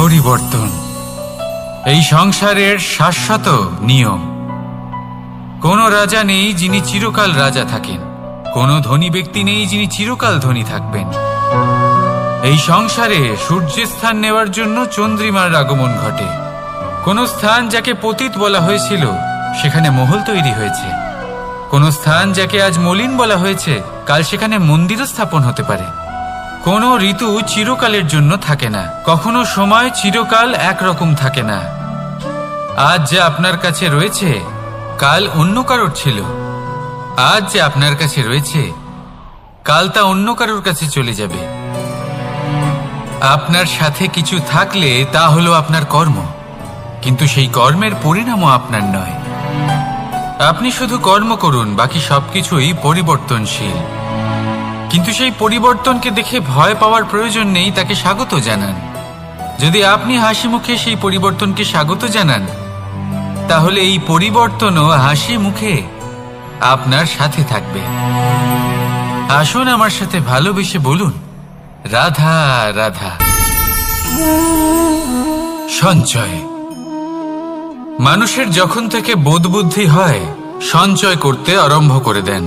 পরিবর্তন এই সংসারের শাশ্বত নিয়ম। কোনো রাজা নেই যিনি চিরকাল রাজা থাকেন, কোনো ধনী ব্যক্তি নেই যিনি চিরকাল ধনী থাকবেন। এই সংসারে সূর্যের স্থান নেওয়ার জন্য চন্দ্রিমার আগমন ঘটে। কোন স্থান যাকে পতিত বলা হয়েছিল সেখানে মহল তৈরি হয়েছে। কোন স্থান যাকে আজ মলিন বলা হয়েছে কাল সেখানে মন্দিরও স্থাপন হতে পারে। কোনো ঋতু চিরকালের জন্য থাকে না, কখনো সময় চিরকাল একরকম থাকে না। আজ যা আপনার কাছে রয়েছে কাল অন্য কারোর ছিল, আজ যে আপনার কাছে রয়েছে কাল তা অন্য কারোর কাছে চলে যাবে। আপনার সাথে কিছু থাকলে তা হলো আপনার কর্ম, কিন্তু সেই কর্মের পরিণামও আপনার নয়। আপনি শুধু কর্ম করুন, বাকি সবকিছুই পরিবর্তনশীল। কিন্তু সেই পরিবর্তনকে দেখে ভয় পাওয়ার প্রয়োজন নেই, তাকে স্বাগত জানান। যদি আপনি হাসি মুখে সেই পরিবর্তনকে স্বাগত জানান, তাহলে এই পরিবর্তনও হাসি মুখে আপনার সাথে থাকবে। আসুন আমার সাথে ভালোবেসে বলুন, রাধা রাধা। সঞ্চয়। মানুষের যখন থেকে বোধবুদ্ধি হয় সঞ্চয় করতে আরম্ভ করে দেন।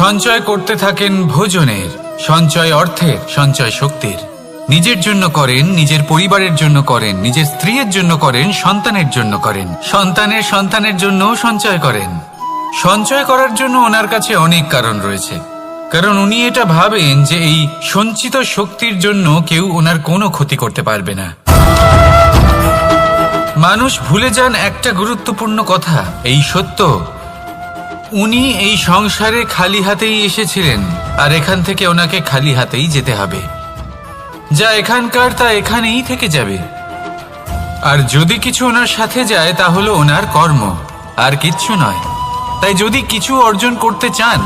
সঞ্চয় করতে থাকেন ভোজনের, সঞ্চয় অর্থের, সঞ্চয় শক্তির। নিজের জন্য করেন, নিজের পরিবারের জন্য করেন, নিজের স্ত্রীর জন্য করেন, সন্তানের জন্য করেন, সন্তানের সন্তানের জন্যও সঞ্চয় করেন। সঞ্চয় করার জন্য ওনার কাছে অনেক কারণ রয়েছে, কারণ উনি এটা ভাবেন যে এই সঞ্চিত শক্তির জন্য কেউ ওনার কোনো ক্ষতি করতে পারবে না। মানুষ ভুলে যান একটা গুরুত্বপূর্ণ কথা, এই সত্য, উনি এই সংসারে খালি হাতেই এসেছিলেন আর এখান থেকে ওনাকে খালি হাতেই যেতে হবে। যা এখানকার তা এখানেই থেকে যাবে। আর যদি কিছু ওনার সাথে যায় তা হলো ওনার কর্ম, আর কিচ্ছু নয়। তাই যদি কিছু অর্জন করতে চান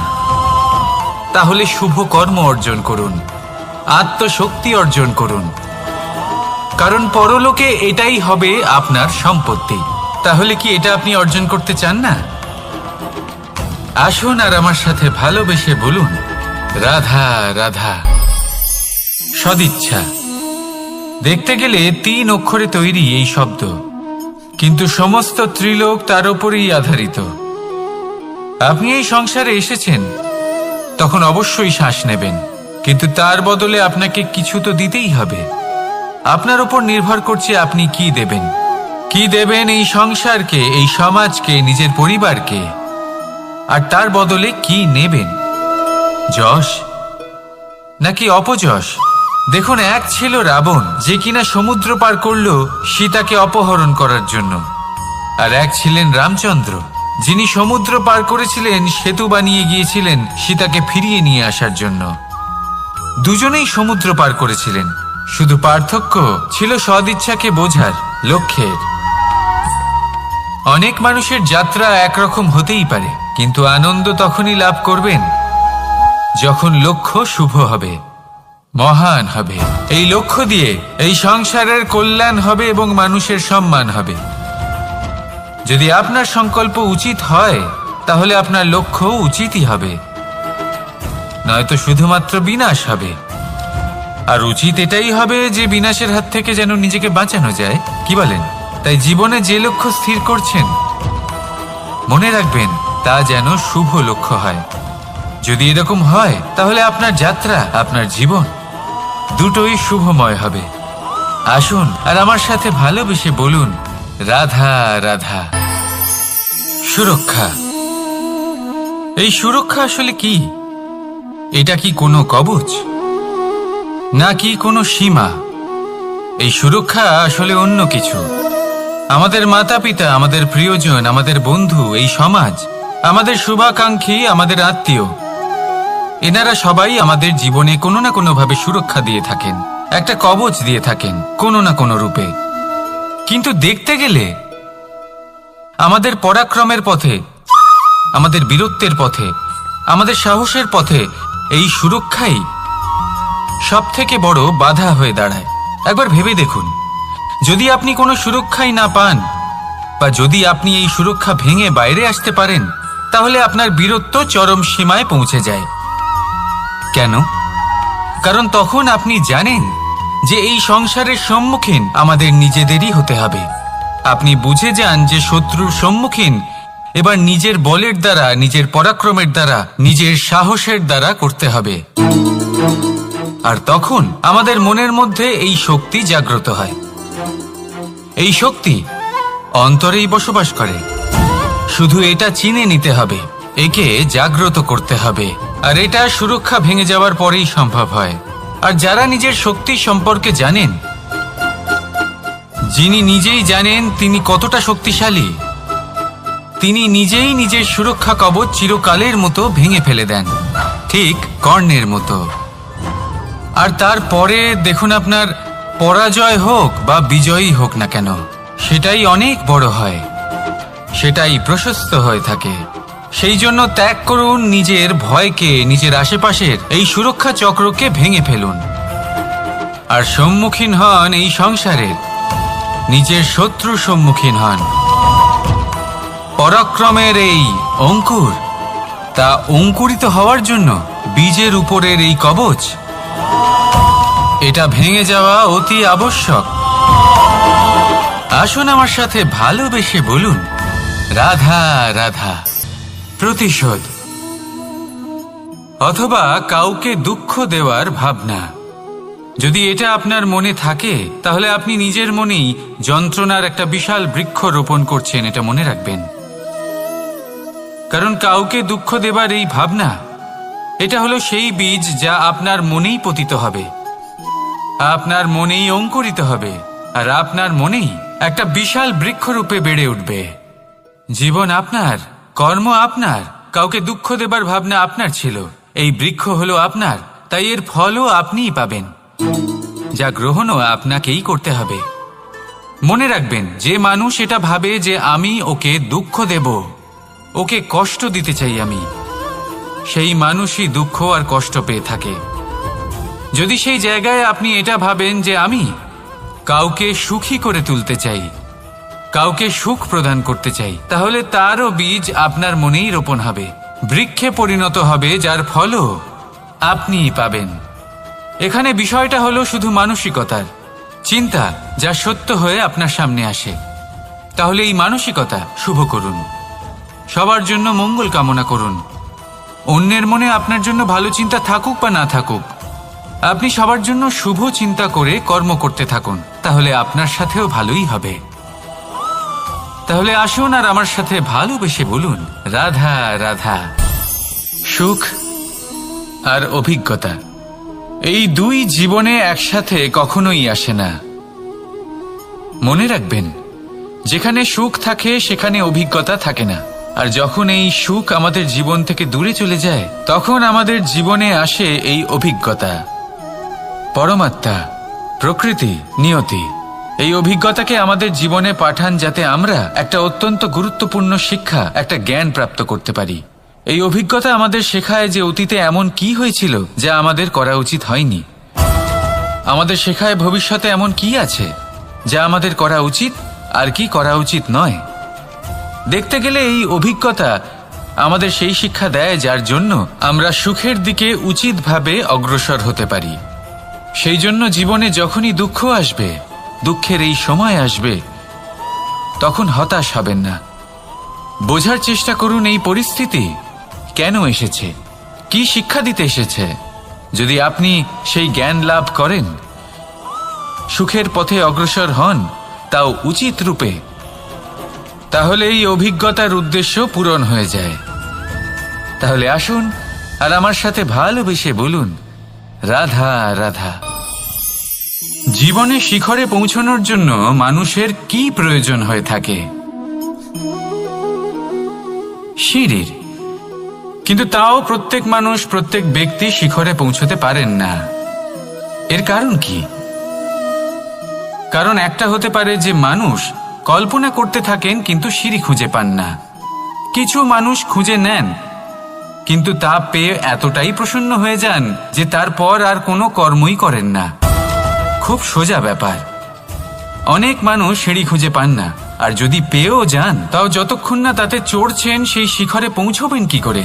তাহলে শুভ কর্ম অর্জন করুন, আত্মশক্তি অর্জন করুন, কারণ পরলোকে এটাই হবে আপনার সম্পত্তি। তাহলে কি এটা আপনি অর্জন করতে চান না? আসুন আর আমার সাথে ভালোবেসে বলুন, রাধা রাধা। সদিচ্ছা। দেখতে গেলে 3 অক্ষরে তৈরি এই শব্দ, কিন্তু সমস্ত ত্রিলোক তার উপরেই আধারিত। আপনি এই সংসারে এসেছেন, তখন অবশ্যই শ্বাস নেবেন, কিন্তু তার বদলে আপনাকে কিছু তো দিতেই হবে। আপনার উপর নির্ভর করছে আপনি কি দেবেন। কি দেবেন এই সংসারকে, এই সমাজকে, নিজের পরিবারকে, আর তার বদলে কি নেবেন? যশ নাকি অপযশ? দেখুন, এক ছিল রাবণ, যে কিনা সমুদ্র পার করলো সীতাকে অপহরণ করার জন্য, আর এক ছিলেন রামচন্দ্র, যিনি সমুদ্র পার করেছিলেন, সেতু বানিয়ে গিয়েছিলেন সীতাকে ফিরিয়ে নিয়ে আসার জন্য। দুজনেই সমুদ্র পার করেছিলেন, শুধু পার্থক্য ছিল সদিচ্ছাকে বোঝার, লক্ষ্যের। অনেক মানুষের যাত্রা একরকম হতেই পারে, কিন্তু আনন্দ তখনই লাভ করবেন যখন লক্ষ্য শুভ হবে, মহান হবে। এই লক্ষ্য দিয়ে এই সংসারের কল্যাণ হবে এবং মানুষের সম্মান হবে। যদি আপনার সংকল্প উচিত হয় তাহলে আপনার লক্ষ্য উচিতই হবে, নয়তো শুধুমাত্র বিনাশ হবে। আর উচিত এটাই হবে যে বিনাশের হাত থেকে যেন নিজেকে বাঁচানো যায়, কি বলেন? তাই জীবনে যে লক্ষ্য স্থির করছেন মনে রাখবেন তা যেন শুভ লক্ষ্য হয়। যদি এরকম হয় তাহলে আপনার যাত্রা, আপনার জীবন দুটোই শুভময় হবে। আসুন আর আমার সাথে ভালোবেসে বলুন, রাধা রাধা। সুরক্ষা। এই সুরক্ষা আসলে কি? এটা কি কোনো কবচ নাকি কোনো সীমা? এই সুরক্ষা আসলে অন্য কিছু। আমাদের মাতা পিতা, আমাদের প্রিয়জন, আমাদের বন্ধু, এই সমাজ, আমাদের শুভাকাঙ্ক্ষী, আমাদের আত্মীয়, এনারা সবাই আমাদের জীবনে কোনো না কোনো ভাবে সুরক্ষা দিয়ে থাকেন, একটা কবচ দিয়ে থাকেন কোনো না কোনো রূপে। কিন্তু দেখতে গেলে আমাদের পরাক্রমের পথে, আমাদের বীরত্বের পথে, আমাদের সাহসের পথে এই সুরক্ষাই সব থেকে বড় বাধা হয়ে দাঁড়ায়। একবার ভেবে দেখুন, যদি আপনি কোনো সুরক্ষাই না পান, বা যদি আপনি এই সুরক্ষা ভেঙে বাইরে আসতে পারেন, তাহলে আপনার বীরত্ব চরম সীমায় পৌঁছে যায়। কেন? কারণ তখন আপনি জানেন যে এই সংসারের সম্মুখীন আমাদের নিজেদেরই হতে হবে। আপনি বুঝে যান যে শত্রুর সম্মুখীন এবার নিজের বলের দ্বারা, নিজের পরাক্রমের দ্বারা, নিজের সাহসের দ্বারা করতে হবে। আর তখন আমাদের মনের মধ্যে এই শক্তি জাগ্রত হয়। এই শক্তি অন্তরেই বসবাস করে। শুধু এটা চিনে নিতে হবে, একে জাগ্রত করতে হবে। আর এটা সুরক্ষা ভেঙে যাওয়ার পরেই সম্ভব হয়। আর যারা নিজের শক্তি সম্পর্কে জানেন, যিনি নিজেই জানেন তিনি কতটা শক্তিশালী, তিনি নিজেই নিজের সুরক্ষা কবচ চিরকালের মতো ভেঙে ফেলে দেন, ঠিক কর্ণের মতো। আর তারপরে দেখুন, আপনার পরাজয় হোক বা বিজয়ী হোক না কেন, সেটাই অনেক বড় হয়, সেটাই প্রশস্ত হয়ে থাকে। সেই জন্য ত্যাগ করুন নিজের ভয়কে, নিজের আশেপাশের এই সুরক্ষা চক্রকে ভেঙে ফেলুন। আর সম্মুখীন হন এই সংসারের নিজের শত্রু সম্মুখীন হন। পরাক্রমের এই অঙ্কুর, তা অঙ্কুরিত হওয়ার জন্য বীজের উপরের এই কবচ, এটা ভেঙে যাওয়া অতি আবশ্যক। আসুন আমার সাথে ভালোবেসে বলুন, রাধা রাধা। প্রতিশোধ অথবা কাউকে দুঃখ দেওয়ার ভাবনা, যদি এটা আপনার মনে থাকে, তাহলে আপনি নিজের মনেই যন্ত্রণার একটা বিশাল বৃক্ষ রোপণ করছেন, এটা মনে রাখবেন। কারণ কাউকে দুঃখ দেবার এই ভাবনা, এটা হলো সেই বীজ যা আপনার মনেই পতিত হবে, আপনার মনেই অঙ্কুরিত হবে, আর আপনার মনেই একটা বিশাল বৃক্ষরূপে বেড়ে উঠবে। জীবন আপনার, কর্ম আপনার, কাউকে দুঃখ দেবার ভাবনা আপনার ছিল, এই বৃক্ষ হলো আপনার, তাই এর ফলও আপনিই পাবেন, যা গ্রহণও আপনাকেই করতে হবে। মনে রাখবেন, যে মানুষ এটা ভাবে যে আমি ওকে দুঃখ দেব, ওকে কষ্ট দিতে চাই আমি, সেই মানুষই দুঃখ আর কষ্ট পেয়ে থাকে। যদি সেই জায়গায় আপনি এটা ভাবেন যে আমি কাউকে সুখী করে তুলতে চাই, কাউকে সুখ প্রদান করতে চাই, তাহলে তারও বীজ আপনার মনেই রোপণ হবে, বৃক্ষে পরিণত হবে, যার ফলও আপনিই পাবেন। এখানে বিষয়টা হলো শুধু মানসিকতার চিন্তা, যা সত্য হয়ে আপনার সামনে আসে। তাহলে এই মানসিকতা শুভ করুন, সবার জন্য মঙ্গল কামনা করুন। অন্যের মনে আপনার জন্য ভালো চিন্তা থাকুক বা না থাকুক, আপনি সবার জন্য শুভ চিন্তা করে কর্ম করতে থাকুন, তাহলে আপনার সাথেও ভালোই হবে। তাহলে আসুন আর আমার সাথে ভালোবেসে বলুন, রাধা রাধা। সুখ আর অভিজ্ঞতা, এই দুই জীবনে একসাথে কখনোই আসে না। মনে রাখবেন, যেখানে সুখ থাকে সেখানে অভিজ্ঞতা থাকে না। আর যখন এই সুখ আমাদের জীবন থেকে দূরে চলে যায়, তখন আমাদের জীবনে আসে এই অভিজ্ঞতা। পরমাত্মা, প্রকৃতি, নিয়তি এই অভিজ্ঞতাকে আমাদের জীবনে পাঠান, যাতে আমরা একটা অত্যন্ত গুরুত্বপূর্ণ শিক্ষা, একটা জ্ঞান প্রাপ্ত করতে পারি। এই অভিজ্ঞতা আমাদের শেখায় যে অতীতে এমন কি হয়েছিল যা আমাদের করা উচিত হয়নি। আমাদের শেখায় ভবিষ্যতে এমন কি আছে যা আমাদের করা উচিত আর কি করা উচিত নয়। দেখতে গেলে এই অভিজ্ঞতা আমাদের সেই শিক্ষা দেয় যার জন্য আমরা সুখের দিকে উচিতভাবে অগ্রসর হতে পারি। সেই জন্য জীবনে যখনই দুঃখ আসবে, দুঃখের এই সময় আসবে, তখন হতাশ হবেন না। বোঝার চেষ্টা করুন এই পরিস্থিতি কেন এসেছে, কি শিক্ষা দিতে এসেছে। যদি আপনি সেই জ্ঞান লাভ করেন, সুখের পথে অগ্রসর হন, তাও উচিত রূপে, তাহলে এই অভিজ্ঞতার উদ্দেশ্য পূরণ হয়ে যায়। তাহলে আসুন আর আমার সাথে ভালোবেসে বলুন, রাধা রাধা। জীবনে শিখরে পৌঁছানোর জন্য মানুষের কি প্রয়োজন হয়ে থাকে? সিঁড়ির। কিন্তু তাও প্রত্যেক মানুষ, প্রত্যেক ব্যক্তি শিখরে পৌঁছতে পারেন না। এর কারণ কি? কারণ একটা হতে পারে যে মানুষ কল্পনা করতে থাকেন কিন্তু সিঁড়ি খুঁজে পান না। কিছু মানুষ খুঁজে নেন কিন্তু তা পেয়ে এতটাই প্রসন্ন হয়ে যান যে তারপর আর কোনো কর্মই করেন না। খুব সোজা ব্যাপার। অনেক মানুষ সিঁড়ি খুঁজে পান না, আর যদি পেয়েও যান তাও যতক্ষণ না তাতে চড়ছেন সেই শিখরে পৌঁছবেন কি করে?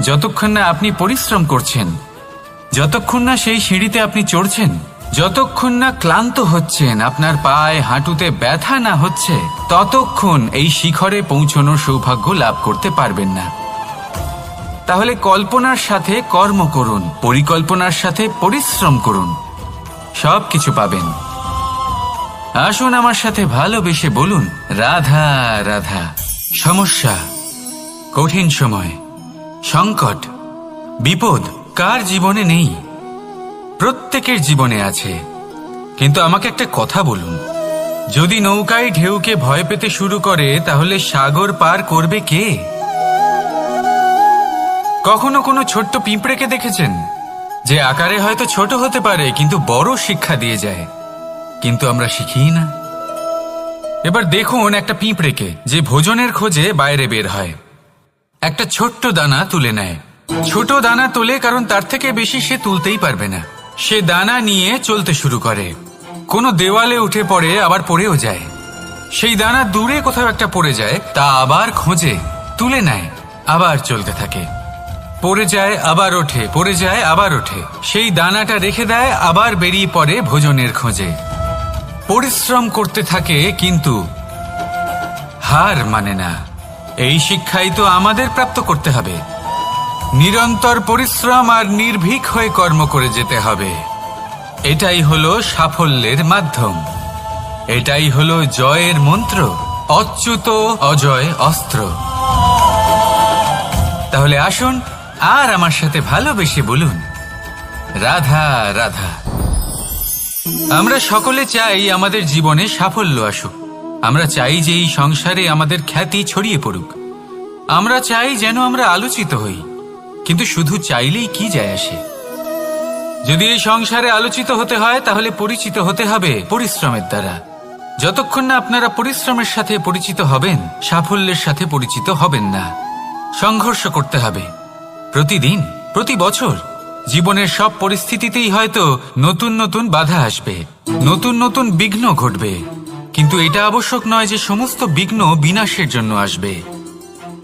যতক্ষণ না আপনি পরিশ্রম করছেন, যতক্ষণ না সেই সিঁড়িতে আপনি চড়ছেন, যতক্ষণ না ক্লান্ত হচ্ছেন, আপনার পায়ে হাঁটুতে ব্যথা না হচ্ছে, ততক্ষণ এই শিখরে পৌঁছানোর সৌভাগ্য লাভ করতে পারবেন না। তাহলে কল্পনার সাথে কর্ম করুন, পরিকল্পনার সাথে পরিশ্রম করুন, সব কিছু পাবেন। আসুন আমার সাথে ভালোবেসে বলুন, রাধা রাধা। সমস্যা, কঠিন সময়, সংকট, বিপদ কার জীবনে নেই? প্রত্যেকের জীবনে আছে। কিন্তু আমাকে একটা কথা বলুন, যদি নৌকায় ঢেউকে ভয় পেতে শুরু করে, তাহলে সাগর পার করবে কে? কখনো কোনো ছোট্ট পিঁপড়েকে দেখেছেন, যে আকারে হয়তো ছোট হতে পারে কিন্তু বড় শিক্ষা দিয়ে যায়? কিন্তু আমরা শিখি না। এবার দেখুন একটা পিঁপড়েকে, যে ভোজনের খোঁজে বাইরে বের হয়, একটা ছোট্ট দানা তুলে নেয়। ছোট দানা তোলে কারণ তার থেকে বেশি সে তুলতেই পারবে না। সে দানা নিয়ে চলতে শুরু করে, কোনো দেওয়ালে উঠে পড়ে, আবার পড়েও যায়। সেই দানা দূরে কোথাও একটা পড়ে যায়, তা আবার খোঁজে, তুলে নেয়, আবার চলতে থাকে। পড়ে যায়, আবার ওঠে, পড়ে যায়, আবার ওঠে। সেই দানাটা রেখে দেয়, আবার বেরিয়ে পড়ে ভোজনের খোঁজে। পরিশ্রম করতে থাকে কিন্তু হার মানে না। এই শিক্ষাই তো আমাদের প্রাপ্ত করতে হবে। নিরন্তর পরিশ্রম আর নির্ভীক হয়ে কর্ম করে যেতে হবে। এটাই হলো সাফল্যের মাধ্যম, এটাই হলো জয়ের মন্ত্র, অচ্যুত অজয় অস্ত্র। তাহলে আসুন আর আমার সাথে ভালোবেসে বলুন, রাধা রাধা। আমরা সকলে চাই আমাদের জীবনে সাফল্য আসুক। আমরা চাই যে এই সংসারে আমাদের খ্যাতি ছড়িয়ে পড়ুক। আমরা চাই যেন আমরা আলোচিত হই। কিন্তু শুধু চাইলেই কি যায় আসে? যদি এই সংসারে আলোচিত হতে হয়, তাহলে পরিচিত হতে হবে পরিশ্রমের দ্বারা। যতক্ষণ না আপনারা পরিশ্রমের সাথে পরিচিত হবেন, সাফল্যের সাথে পরিচিত হবেন না। সংঘর্ষ করতে হবে প্রতিদিন, প্রতি বছর। জীবনের সব পরিস্থিতিতেই হয়তো নতুন নতুন বাধা আসবে, নতুন নতুন বিঘ্ন ঘটবে। কিন্তু এটা আবশ্যক নয় যে সমস্ত বিঘ্ন বিনাশের জন্য আসবে।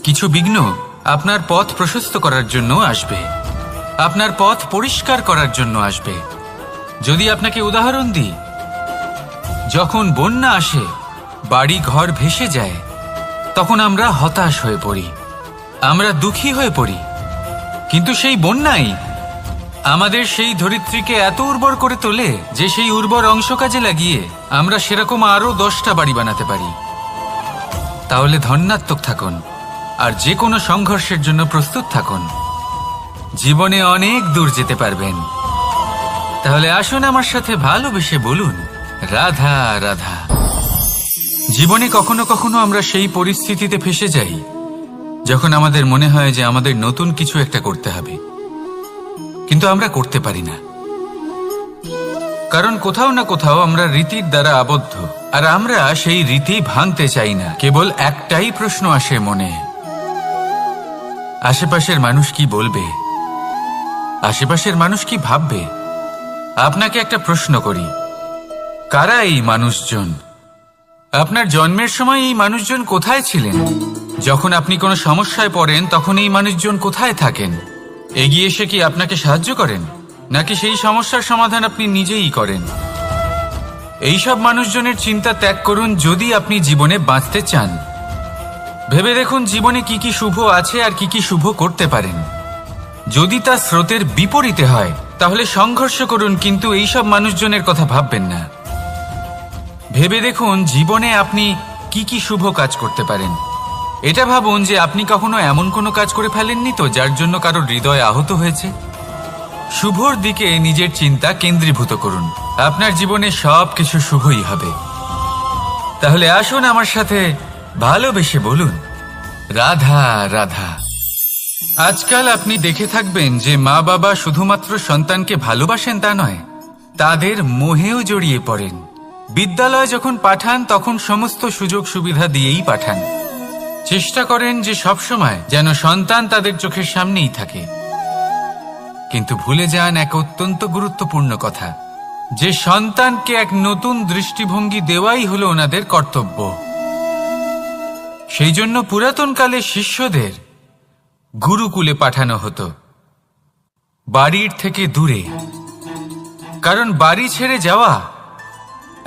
কিছু বিঘ্ন আপনার পথ প্রশস্ত করার জন্য আসবে, আপনার পথ পরিষ্কার করার জন্য আসবে। যদি আপনাকে উদাহরণ দিই, যখন বন্যা আসে, বাড়ি ঘর ভেসে যায়, তখন আমরা হতাশ হয়ে পড়ি, আমরা দুঃখী হয়ে পড়ি। কিন্তু সেই বন্যাই আমাদের সেই ধরিত্রীকে এত উর্বর করে তোলে যে সেই উর্বর অংশ কাজে লাগিয়ে আমরা সেরকম আরো 10টা বাড়ি বানাতে পারি। তাহলে ধন্যাত্মক থাকুন আর যে কোনো সংঘর্ষের জন্য প্রস্তুত থাকুন। জীবনে অনেক দূর যেতে পারবেন। তাহলে আসুন আমার সাথে ভালোবেসে বলুন, রাধা রাধা। জীবনে কখনো কখনো আমরা সেই পরিস্থিতিতে ফেসে যাই যখন আমাদের মনে হয় যে আমাদের নতুন কিছু একটা করতে হবে, কিন্তু আমরা করতে পারি না। কারণ কোথাও না কোথাও আমরা রীতির দ্বারা আবদ্ধ, আর আমরা সেই রীতি ভাঙতে চাই না। কেবল একটাই প্রশ্ন আসে মনে, আশেপাশের মানুষ কি বলবে, আশেপাশের মানুষ কি ভাববে। আপনাকে একটা প্রশ্ন করি, কারা এই মানুষজন? আপনার জন্মের সময় এই মানুষজন কোথায় ছিলেন? যখন আপনি কোনো সমস্যায় পড়েন, তখন এই মানুষজন কোথায় থাকেন? এগিয়ে এসে কি আপনাকে সাহায্য করেন, নাকি সেই সমস্যার সমাধান আপনি নিজেই করেন? এইসব মানুষজনের চিন্তা ত্যাগ করুন যদি আপনি জীবনে বাঁচতে চান। ভেবে দেখুন জীবনে কি কি শুভ আছে আর কি কি শুভ করতে পারেন। যদি তা স্রোতের বিপরীতে হয়, তাহলে সংঘর্ষ করুন, কিন্তু এইসব মানুষজনের কথা ভাববেন না। ভেবে দেখুন জীবনে আপনি কি কি শুভ কাজ করতে পারেন। এটা ভাবুন যে আপনি কখনো এমন কোনো কাজ করে ফেলেননি তো যার জন্য কারো হৃদয় আহত হয়েছে। শুভর দিকে নিজের চিন্তা কেন্দ্রীভূত করুন, আপনার জীবনে সব কিছু শুভই হবে। তাহলে আসুন আমার সাথে ভালোবেসে বলুন, রাধা রাধা। আজকাল আপনি দেখে থাকবেন যে মা বাবা শুধুমাত্র সন্তানকে ভালোবাসেন তা নয়, তাদের মোহেও জড়িয়ে পড়েন। বিদ্যালয়ে যখন পাঠান তখন সমস্ত সুযোগ সুবিধা দিয়েই পাঠান। চেষ্টা করেন যে সবসময় যেন সন্তান তাদের চোখের সামনেই থাকে। কিন্তু ভুলে যান এক অত্যন্ত গুরুত্বপূর্ণ কথা, যে সন্তানকে এক নতুন দৃষ্টিভঙ্গি দেওয়াই হলো ওনাদের কর্তব্য। সেই জন্য পুরাতন কালে শিষ্যদের গুরুকুলে পাঠানো হতো। বাড়ির থেকে দূরে। কারণ বাড়ি ছেড়ে যাওয়া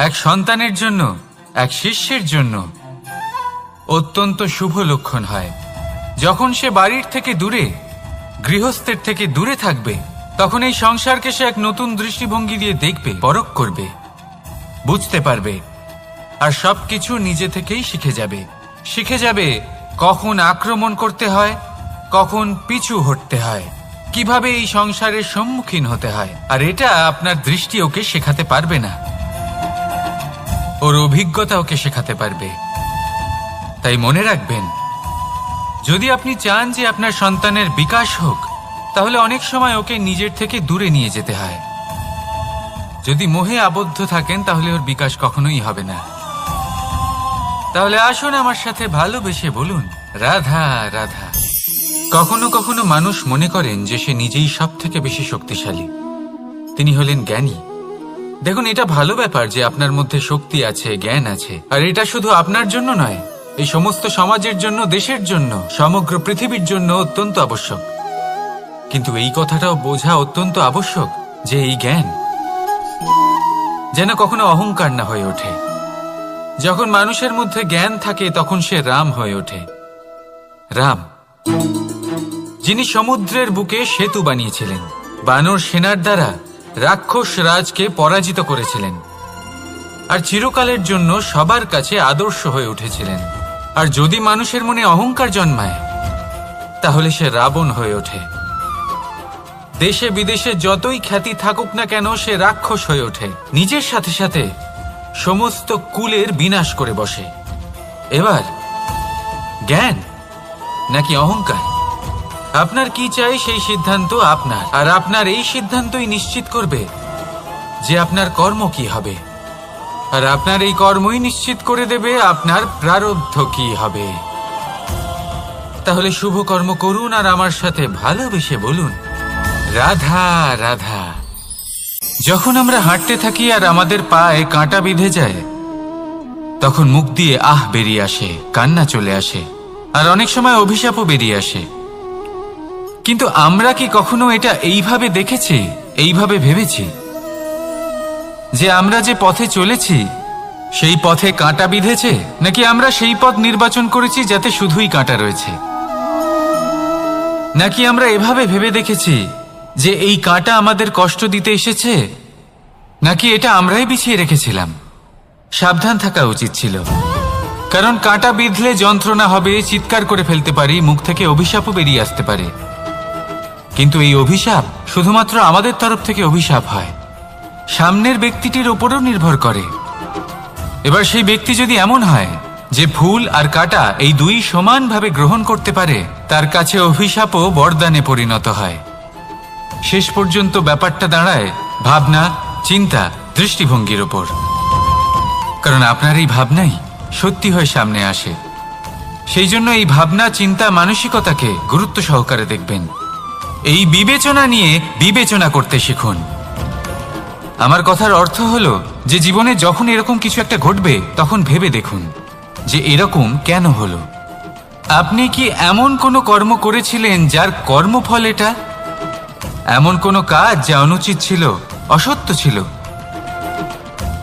এক সন্তানের জন্য, এক শিষ্যের জন্য অত্যন্ত শুভ লক্ষণ হয়। যখন সে বাড়ির থেকে দূরে, গৃহস্থের থেকে দূরে থাকবে, তখন এই সংসারকে সে এক নতুন দৃষ্টিভঙ্গি দিয়ে দেখবে, পরখ করবে, বুঝতে পারবে, আর সবকিছু নিজে থেকেই শিখে যাবে কখন আক্রমণ করতে হয়, কখন পিছু হটতে হয়, কিভাবে এই সংসারের সম্মুখীন হতে হয়। আর এটা আপনার দৃষ্টি ওকে শেখাতে পারবে না, ওর অভিজ্ঞতা ওকে শেখাতে পারবে। তাই মনে রাখবেন, যদি আপনি চান যে আপনার সন্তানের বিকাশ হোক, তাহলে অনেক সময় ওকে নিজের থেকে দূরে নিয়ে যেতে হয়। যদি মোহে আবদ্ধ থাকেন, তাহলে ওর বিকাশ কখনোই হবে না। তাহলে আসুন আমার সাথে ভালোবেসে বলুন, রাধা রাধা। কখনো কখনো মানুষ মনে করেন যে সে নিজেই সব থেকে বেশি শক্তিশালী, তিনি হলেন জ্ঞানী। দেখুন, এটা ভালো ব্যাপার যে আপনার মধ্যে শক্তি আছে, জ্ঞান আছে, আর এটা শুধু আপনার জন্য নয়, এই সমস্ত সমাজের জন্য, দেশের জন্য, সমগ্র পৃথিবীর জন্য অত্যন্ত আবশ্যক। কিন্তু এই কথাটাও বোঝা অত্যন্ত আবশ্যক যে এই জ্ঞান যেন কখনো অহংকার না হয়ে ওঠে। যখন মানুষের মধ্যে জ্ঞান থাকে, তখন সে রাম হয়ে ওঠে। রাম, যিনি সমুদ্রের বুকে সেতু বানিয়েছিলেন, বানর সেনার দ্বারা রাক্ষস রাজকে পরাজিত করেছিলেন, আর চিরকালের জন্য সবার কাছে আদর্শ হয়ে উঠেছিলেন। আর যদি মানুষের মনে অহংকার জন্মায়, তাহলে সে রাবণ হয়ে ওঠে। দেশে বিদেশে যতই খ্যাতি থাকুক না কেন, সে রাক্ষস হয়ে ওঠে, নিজের সাথে সাথে সমস্ত কুলের বিনাশ করে বসে। এবার জ্ঞান নাকি অহংকার, আপনার কি চাই সেই সিদ্ধান্ত আপনার, আর আপনার এই সিদ্ধান্তই নিশ্চিত করবে যে আপনার কর্ম কি হবে, আর আপনার এই কর্মই নিশ্চিত করে দেবে আপনার প্রারব্ধ কি হবে। তাহলে শুভ কর্ম করুন আর আমার সাথে ভালোবেসে বলুন, রাধা রাধা। যখন আমরা হাঁটতে থাকি আর আমাদের পায়ে কাঁটা বিঁধে যায়, তখন মুখ দিয়ে আহ বেরিয়ে আসে, কান্না চলে আসে, আর অনেক সময় অভিশাপও বেরিয়ে আসে। কিন্তু আমরা কি কখনো এটা এইভাবে দেখেছি, এইভাবে ভেবেছি যে আমরা যে পথে চলেছি সেই পথে কাঁটা বিঁধেছে, নাকি আমরা সেই পথ নির্বাচন করেছি যাতে শুধুই কাঁটা রয়েছে? নাকি আমরা এভাবে ভেবে দেখেছি যে এই কাঁটা আমাদের কষ্ট দিতে এসেছে, নাকি এটা আমরাই বিছিয়ে রেখেছিলাম? সাবধান থাকা উচিত ছিল, কারণ কাঁটা বিঁধলে যন্ত্রণা হবে, চিৎকার করে ফেলতে পারি, মুখ থেকে অভিশাপও বেরিয়ে আসতে পারে। কিন্তু এই অভিশাপ শুধুমাত্র আমাদের তরফ থেকে অভিশাপ হয়, সামনের ব্যক্তিটির উপরও নির্ভর করে। এবার সেই ব্যক্তি যদি এমন হয় যে ফুল আর কাঁটা এই দুই সমানভাবে গ্রহণ করতে পারে, তার কাছে অভিশাপও বরদানে পরিণত হয়। শেষ পর্যন্ত ব্যাপারটা দাঁড়ায় ভাবনা, চিন্তা, দৃষ্টিভঙ্গির ওপর। কারণ আপনার এই ভাবনাই সত্যি হয়ে সামনে আসে। সেই জন্য এই ভাবনা, চিন্তা, মানসিকতাকে গুরুত্ব সহকারে দেখবেন। এই বিবেচনা নিয়ে বিবেচনা করতে শিখুন। আমার কথার অর্থ হলো যে জীবনে যখন এরকম কিছু একটা ঘটবে, তখন ভেবে দেখুন যে এরকম কেন হলো। আপনি কি এমন কোনো কর্ম করেছিলেন যার কর্মফল এটা? এমন কোনো কাজ যা অনুচিত ছিল, অসত্য ছিল,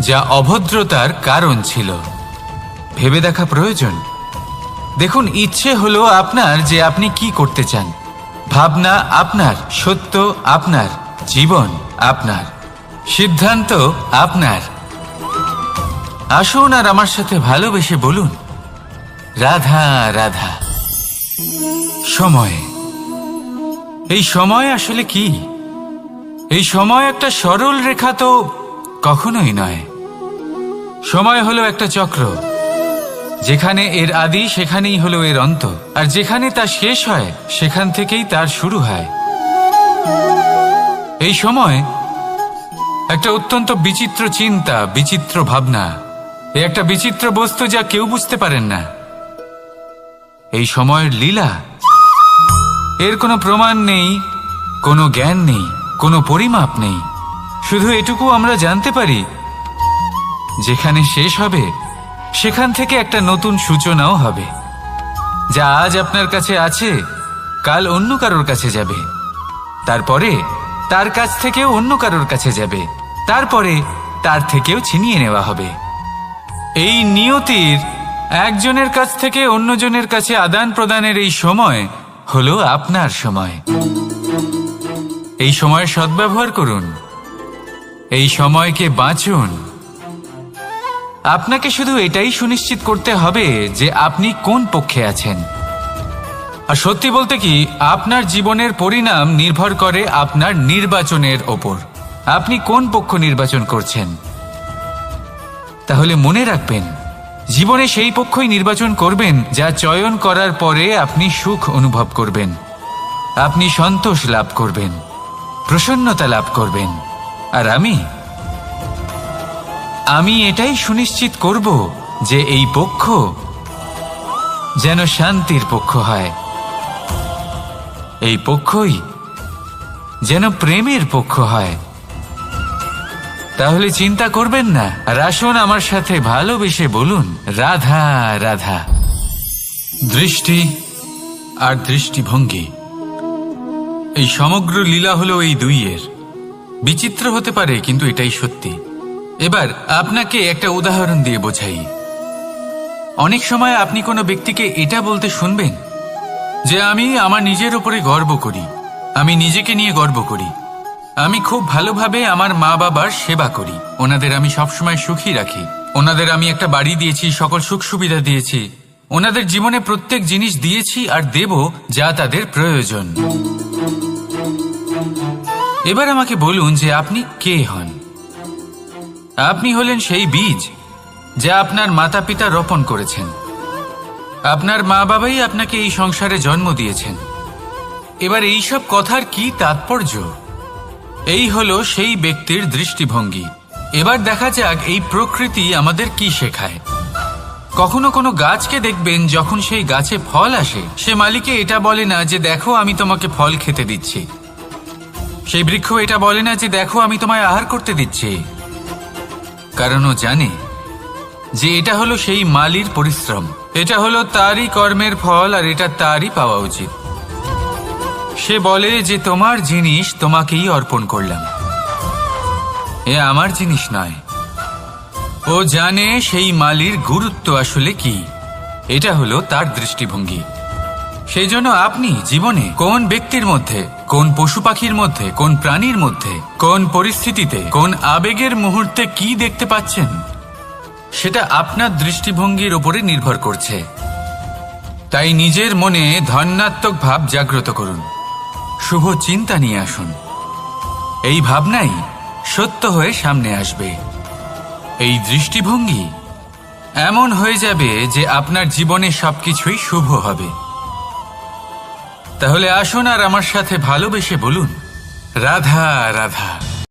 যা অভদ্রতার কারণ ছিল? ভেবে দেখা প্রয়োজন। দেখুন, ইচ্ছে হলো আপনার যে আপনি কি করতে চান, ভাবনা আপনার, সত্য আপনার, জীবন আপনার, সিদ্ধান্ত আপনার। আসুন আর আমার সাথে ভালোবেসে বলুন, রাধা রাধা। সময়, এই সময় আসলে কি? এই সময় একটা সরল রেখা তো কখনোই নয়। সময় হলো একটা চক্র, যেখানে এর আদি সেখানেই হলো এর অন্ত, আর যেখানে তা শেষ হয় সেখান থেকেই তার শুরু হয়। এই সময় একটা অত্যন্ত বিচিত্র চিন্তা, বিচিত্র ভাবনা, একটা বিচিত্র বস্তু যা কেউ বুঝতে পারেন না। এই সময়ের লীলা, এর কোনো প্রমাণ নেই, কোনো জ্ঞান নেই, কোনো পরিমাপ নেই। শুধু এটুকু আমরা জানতে পারি, যেখানে শেষ হবে সেখান থেকে একটা নতুন সূচনাও হবে। যা আজ আপনার কাছে আছে, কাল অন্য কারোর কাছে যাবে, তারপরে তার কাছ থেকেও অন্য কারোর কাছে যাবে, তারপরে তার থেকেও ছিনিয়ে নেওয়া হবে। এই নিয়তির একজনের কাছ থেকে অন্যজনের কাছে আদান প্রদানের এই সময় হলো আপনার সময়। এই সময়ের সদ্ব্যবহার করুন, এই সময়কে বাঁচুন। আপনাকে শুধু এটাই সুনিশ্চিত করতে হবে যে আপনি কোন পক্ষে আছেন। আর সত্যি বলতে কি, আপনার জীবনের পরিণাম নির্ভর করে আপনার নির্বাচনের ওপর। আপনি কোন পক্ষ নির্বাচন করছেন। তাহলে মনে রাখবেন, জীবনে সেই পক্ষই নির্বাচন করবেন যা চয়ন করার পরে আপনি সুখ অনুভব করবেন, আপনি সন্তোষ লাভ করবেন, প্রসন্নতা লাভ করবেন। আর আমি এটাই সুনিশ্চিত করব যে এই পক্ষ যেন শান্তির পক্ষ হয়, এই পক্ষই যেন প্রেমের পক্ষ হয়। তাহলে চিন্তা করবেন না, আর আসুন আমার সাথে ভালোবেসে বলুন, রাধা রাধা। দৃষ্টি আর দৃষ্টিভঙ্গি, এই সমগ্র লীলা হলো এই দুইয়ের। বিচিত্র হতে পারে, কিন্তু এটাই সত্যি। এবার আপনাকে একটা উদাহরণ দিয়ে বোঝাই। অনেক সময় আপনি কোনো ব্যক্তিকে এটা বলতে শুনবেন যে আমি আমার নিজের উপরে গর্ব করি, আমি নিজেকে নিয়ে গর্ব করি, আমি খুব ভালোভাবে আমার মা বাবার সেবা করি, ওনাদের আমি সবসময় সুখী রাখি, ওনাদের আমি একটা বাড়ি দিয়েছি, সকল সুখ সুবিধা দিয়েছি, ওনাদের জীবনে প্রত্যেক জিনিস দিয়েছি আর দেব যা তাদের প্রয়োজন। এবার আমাকে বলুন যে আপনি কে হন। আপনি হলেন সেই বীজ যা আপনার মাতা পিতা রোপণ করেছেন। আপনার মা বাবাই আপনাকে এই সংসারে জন্ম দিয়েছেন। এবার এইসব কথার কি তাৎপর্য? এই হলো সেই ব্যক্তির দৃষ্টিভঙ্গি। এবার দেখা যাক এই প্রকৃতি আমাদের কি শেখায়। কখনো কোনো গাছকে দেখবেন, যখন সেই গাছে ফল আসে, সে মালিকে এটা বলে না যে দেখো আমি তোমাকে ফল খেতে দিচ্ছি। সেই বৃক্ষ এটা বলে না যে দেখো আমি তোমায় আহার করতে দিচ্ছি, কারণ ও জানে যে এটা হলো সেই মালির পরিশ্রম, এটা হলো তারই কর্মের ফল, আর এটা তারই পাওয়া উচিত। সে বলে যে তোমার জিনিস তোমাকেই অর্পণ করলাম, এ আমার জিনিস নয়। ও জানে সেই মালির গুরুত্ব আসলে কি। এটা হলো তার দৃষ্টিভঙ্গি। সেই জন্য আপনি জীবনে কোন ব্যক্তির মধ্যে, কোন পশু পাখির মধ্যে, কোন প্রাণীর মধ্যে, কোন পরিস্থিতিতে, কোন আবেগের মুহূর্তে কি দেখতে পাচ্ছেন, সেটা আপনার দৃষ্টিভঙ্গির উপরে নির্ভর করছে। তাই নিজের মনে ধন্যাত্মক ভাব জাগ্রত করুন, শুভ চিন্তা নিয়ে আসুন। এই ভাবনাই সত্য হয়ে সামনে আসবে। এই দৃষ্টিভঙ্গি এমন হয়ে যাবে যে আপনার জীবনে সবকিছুই শুভ হবে। তাহলে আসুন আর আমার সাথে ভালোবেসে বলুন, রাধা রাধা।